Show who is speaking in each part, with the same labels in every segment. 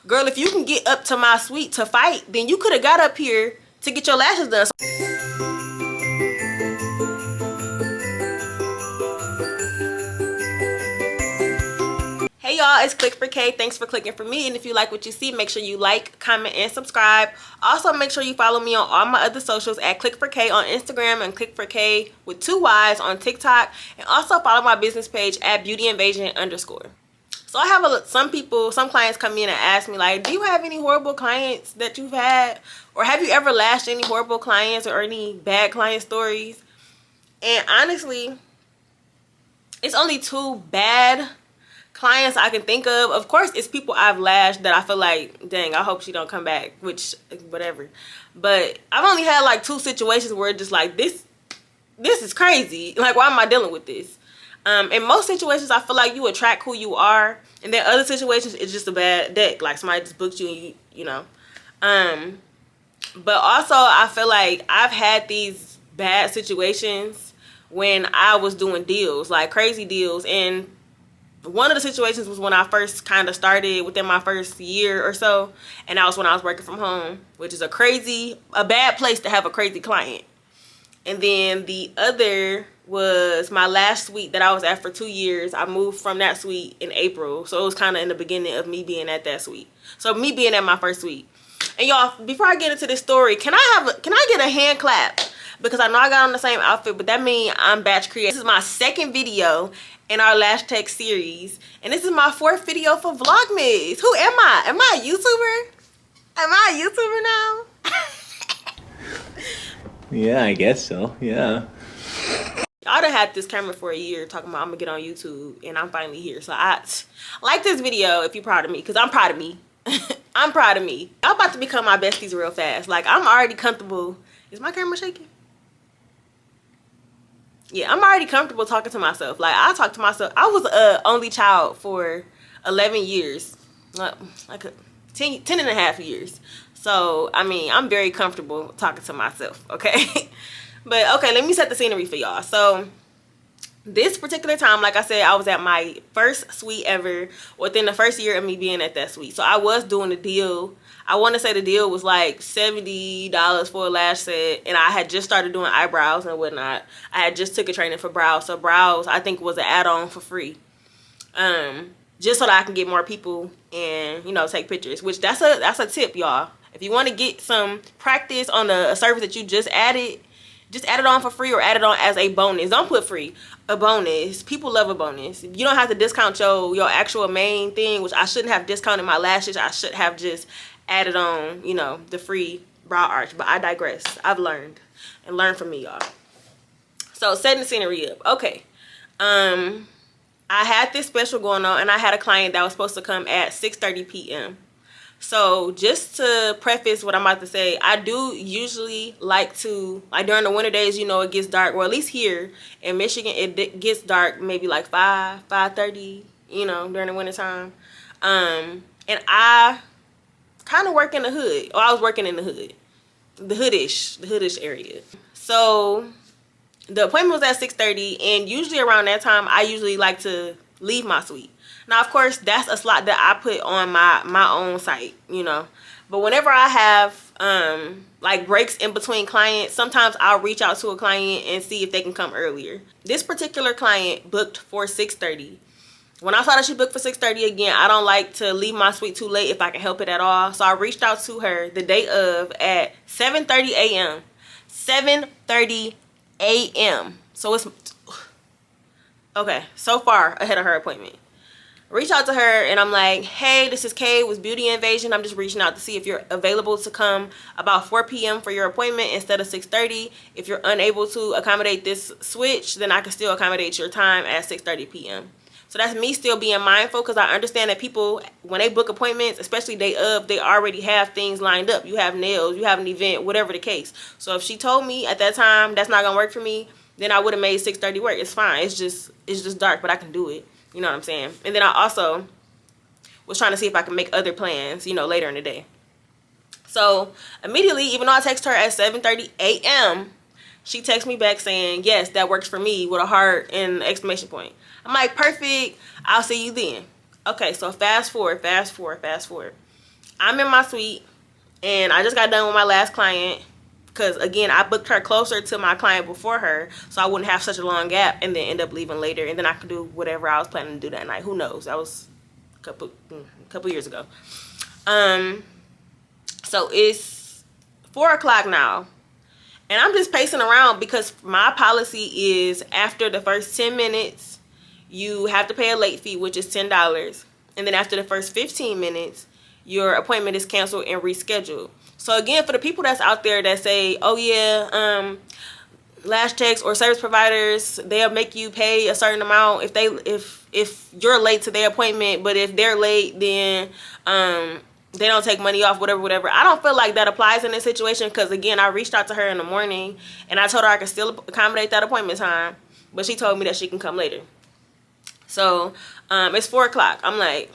Speaker 1: Girl, if you can get up to my suite to fight, then you could have got up here to get your lashes done. Hey y'all, it's Click for K. Thanks for clicking for me. And if you like what you see, make sure you like, comment, and subscribe. Also, make sure you follow me on all my other socials at Click for K on Instagram and Click for K with 2 Y's on TikTok. And also follow my business page at beautyinvasion_. So I have some clients come in and ask me, like, do you have any horrible clients that you've had? Or have you ever lashed any horrible clients or any bad client stories? And honestly, it's only 2 bad clients I can think of. Of course, it's people I've lashed that I feel like, dang, I hope she don't come back, which, whatever. But I've only had like 2 situations where it's just like, this is crazy. Like, why am I dealing with this? In most situations, I feel like you attract who you are. And then other situations, it's just a bad deck. Like, somebody just booked you and you know. But also, I feel like I've had these bad situations when I was doing deals, like crazy deals. And one of the situations was when I first kind of started within my first year or so. And that was when I was working from home, which is a bad place to have a crazy client. And then the other was my last suite that I was at for 2 years. I moved from that suite in April. So it was kind of in the beginning of me being at that suite. So me being at my first suite. And y'all, before I get into this story, can I get a hand clap? Because I know I got on the same outfit, but that means I'm batch creative. This is my 2nd video in our Lash Tech series. And this is my 4th video for Vlogmas. Who am I? Am I a YouTuber? Am I a YouTuber now?
Speaker 2: Yeah, I guess so. Yeah.
Speaker 1: I done had this camera for a year talking about I'm gonna get on YouTube, and I'm finally here. So I like this video if you're proud of me, because I'm proud of me. I'm proud of me. I'm about to become my besties real fast. Like, I'm already comfortable. Is my camera shaking? Yeah, I'm already comfortable talking to myself. Like, I talk to myself. I was a only child for 11 years. Like 10 and a half years. So, I mean, I'm very comfortable talking to myself, okay? But, okay, let me set the scenery for y'all. So, this particular time, like I said, I was at my first suite ever within the first year of me being at that suite. So, I was doing a deal. I want to say the deal was like $70 for a lash set. And I had just started doing eyebrows and whatnot. I had just took a training for brows. So, brows, I think, was an add-on for free. Just so that I can get more people and, you know, take pictures. Which, that's a tip, y'all. If you want to get some practice on a service that you just add it on for free or add it on as a bonus. Don't put free. A bonus. People love a bonus. You don't have to discount your actual main thing, which I shouldn't have discounted my lashes. I should have just added on, you know, the free brow arch. But I digress. I've learned. And learn from me, y'all. So, setting the scenery up. Okay. I had this special going on, and I had a client that was supposed to come at 6:30 p.m. So just to preface what I'm about to say, I do usually like to, like during the winter days, you know, it gets dark. Well, at least here in Michigan, it gets dark maybe like 5:30, you know, during the winter time. And I kind of work in the hood. Or I was working in the hood. The hoodish area. So the appointment was at 6:30, and usually around that time, I usually like to leave my suite. Now, of course, that's a slot that I put on my own site, you know. But whenever I have like breaks in between clients, sometimes I'll reach out to a client and see if they can come earlier. This particular client booked for 6:30. When I saw that she booked for 6:30, again, I don't like to leave my suite too late if I can help it at all. So I reached out to her the day of at 7:30 a.m. 7:30 a.m. So it's okay, so far ahead of her appointment. Reach out to her and I'm like, hey, this is Kay with Beauty Invasion. I'm just reaching out to see if you're available to come about 4 p.m. for your appointment instead of 6:30. If you're unable to accommodate this switch, then I can still accommodate your time at 6:30 p.m. So that's me still being mindful, because I understand that people, when they book appointments, especially day of, they already have things lined up. You have nails, you have an event, whatever the case. So if she told me at that time that's not gonna work for me, then I would have made 6:30 work. It's fine. It's just dark, but I can do it. You know what I'm saying? And then I also was trying to see if I can make other plans, you know, later in the day. So immediately, even though I text her at 7:30 a.m., she texts me back saying, yes, that works for me, with a heart and an exclamation point. I'm like, perfect. I'll see you then. Okay, so fast forward. I'm in my suite, and I just got done with my last client. Because, again, I booked her closer to my client before her, so I wouldn't have such a long gap and then end up leaving later. And then I could do whatever I was planning to do that night. Who knows? That was a couple years ago. So it's 4 o'clock now. And I'm just pacing around because my policy is after the first 10 minutes, you have to pay a late fee, which is $10. And then after the first 15 minutes, your appointment is canceled and rescheduled. So again, for the people that's out there that say, oh yeah, lash techs or service providers, they'll make you pay a certain amount if you're late to their appointment, but if they're late, then they don't take money off, whatever. I don't feel like that applies in this situation because, again, I reached out to her in the morning and I told her I could still accommodate that appointment time, but she told me that she can come later. So it's 4 o'clock. I'm like,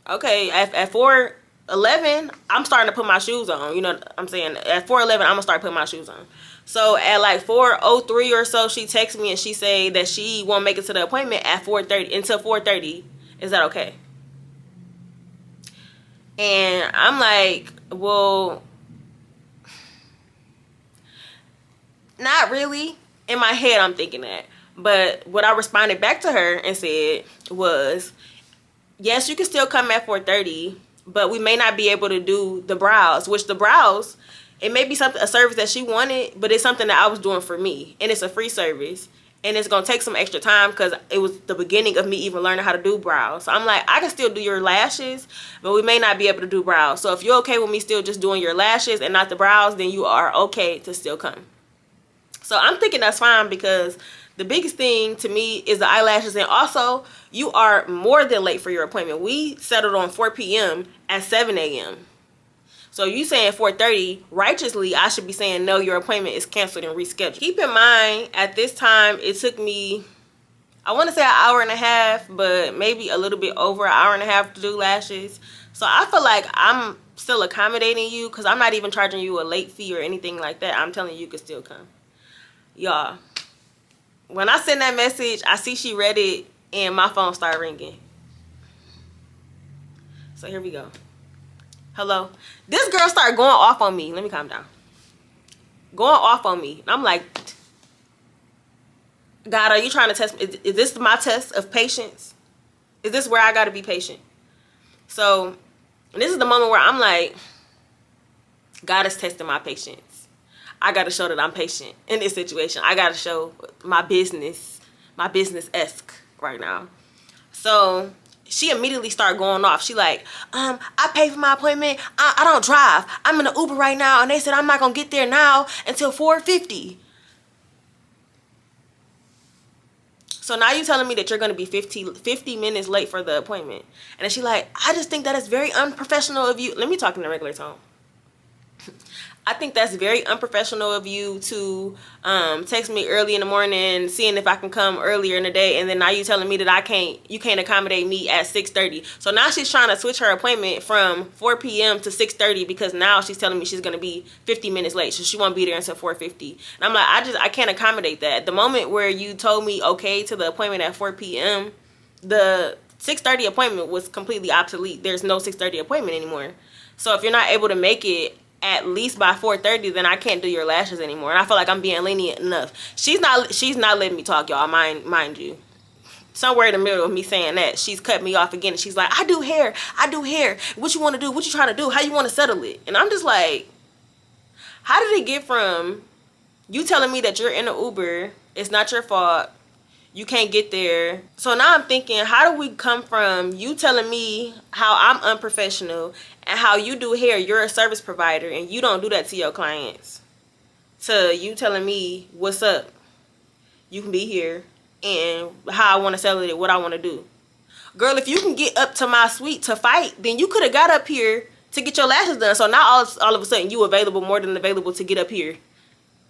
Speaker 1: okay, at 4:11, I'm starting to put my shoes on. You know what I'm saying? At 4:11, I'm going to start putting my shoes on. So at like 4:03 or so, she texts me and she say that she won't make it to the appointment at 4:30 until 4:30. Is that okay? And I'm like, well, not really. In my head, I'm thinking that. But what I responded back to her and said was, yes, you can still come at 4:30, but we may not be able to do the brows, which the brows, it may be a service that she wanted, but it's something that I was doing for me. And it's a free service. And it's going to take some extra time because it was the beginning of me even learning how to do brows. So I'm like, I can still do your lashes, but we may not be able to do brows. So if you're okay with me still just doing your lashes and not the brows, then you are okay to still come. So I'm thinking that's fine because the biggest thing to me is the eyelashes. And also, you are more than late for your appointment. We settled on 4 p.m. at 7 a.m. So you saying 4:30, righteously, I should be saying, no, your appointment is canceled and rescheduled. Keep in mind, at this time, it took me, I want to say an hour and a half, but maybe a little bit over an hour and a half to do lashes. So I feel like I'm still accommodating you because I'm not even charging you a late fee or anything like that. I'm telling you, you can still come. Y'all, when I send that message, I see she read it and my phone started ringing. So here we go. Hello? This girl started going off on me. Let me calm down. Going off on me. I'm like, God, are you trying to test me? Is this my test of patience? Is this where I got to be patient? So this is the moment where I'm like, God is testing my patience. I got to show that I'm patient in this situation. I got to show my business-esque right now. So she immediately started going off. She like, I paid for my appointment. I don't drive. I'm in an Uber right now, and they said I'm not going to get there now until 4:50. So now you're telling me that you're going to be 50 minutes late for the appointment. And then she like, I just think that is very unprofessional of you. Let me talk in a regular tone. I think that's very unprofessional of you to text me early in the morning, seeing if I can come earlier in the day, and then now you telling me that you can't accommodate me at 6:30. So now she's trying to switch her appointment from 4 p.m. to 6:30 because now she's telling me she's going to be 50 minutes late, so she won't be there until 4:50. And I'm like, I can't accommodate that. The moment where you told me okay to the appointment at 4 p.m., the 6:30 appointment was completely obsolete. There's no 6:30 appointment anymore. So if you're not able to make it at least by 4:30, then I can't do your lashes anymore. And I feel like I'm being lenient enough. She's not letting me talk, y'all. Mind you. Somewhere in the middle of me saying that, she's cut me off again. And she's like, I do hair. What you want to do? What you trying to do? How you want to settle it? And I'm just like, how did it get from you telling me that you're in an Uber, it's not your fault, you can't get there. So now I'm thinking, how do we come from you telling me how I'm unprofessional and how you do hair, you're a service provider and you don't do that to your clients, to you telling me what's up, you can be here, and how I want to sell it, what I want to do. Girl, if you can get up to my suite to fight, then you could have got up here to get your lashes done. So now all of a sudden you available, more than available to get up here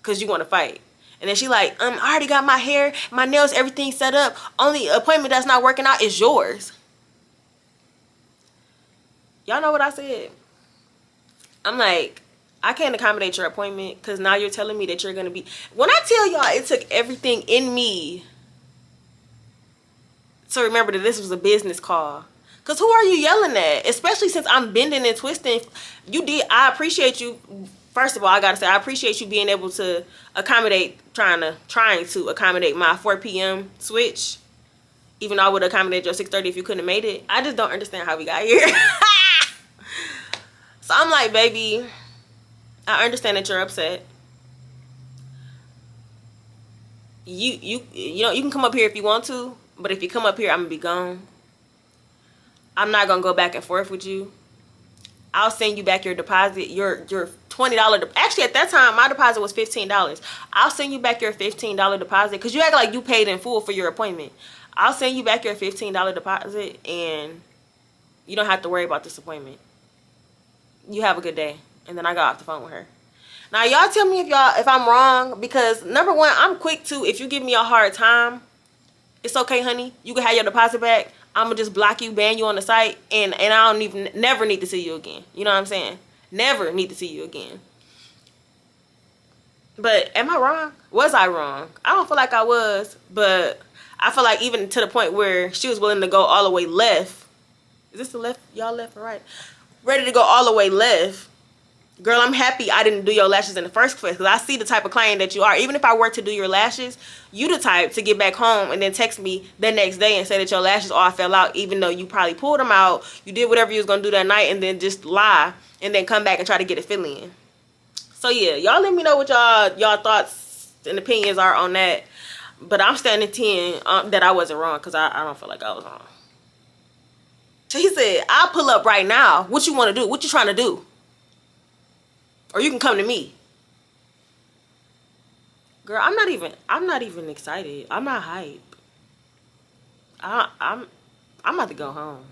Speaker 1: because you want to fight. And then she like, I already got my hair, my nails, everything set up. Only appointment that's not working out is yours. Y'all know what I said? I'm like, I can't accommodate your appointment because now you're telling me that you're going to be... When I tell y'all it took everything in me to remember that this was a business call. Cause who are you yelling at? Especially since I'm bending and twisting. I appreciate you. First of all, I gotta say I appreciate you being able to accommodate, trying to accommodate my 4 p.m. switch. Even though I would accommodate your 6:30 if you couldn't have made it. I just don't understand how we got here. So I'm like, baby, I understand that you're upset. You know, you can come up here if you want to, but if you come up here, I'm gonna be gone. I'm not gonna go back and forth with you. I'll send you back your deposit, your $20. Actually, at that time, my deposit was $15. I'll send you back your $15 deposit because you act like you paid in full for your appointment. I'll send you back your $15 deposit, and you don't have to worry about this appointment. You have a good day. And then I got off the phone with her. Now, y'all tell me if I'm wrong, because number one, I'm quick to, if you give me a hard time, it's okay, honey. You can have your deposit back. I'm gonna just block you, ban you on the site, and I don't never need to see you again. You know what I'm saying? Never need to see you again. But am I wrong? Was I wrong? I don't feel like I was, but I feel like even to the point where she was willing to go all the way left. Is this the left? Y'all left or right? Ready to go all the way left. Girl, I'm happy I didn't do your lashes in the first place, because I see the type of client that you are. Even if I were to do your lashes, you the type to get back home and then text me the next day and say that your lashes all fell out, even though you probably pulled them out, you did whatever you was going to do that night, and then just lie and then come back and try to get it fill in. So yeah, y'all let me know what y'all thoughts and opinions are on that. But I'm standing 10 that I wasn't wrong, because I don't feel like I was wrong. He said, I'll pull up right now. What you want to do? What you trying to do? Or you can come to me. Girl, I'm not even excited. I'm not hype. I'm about to go home.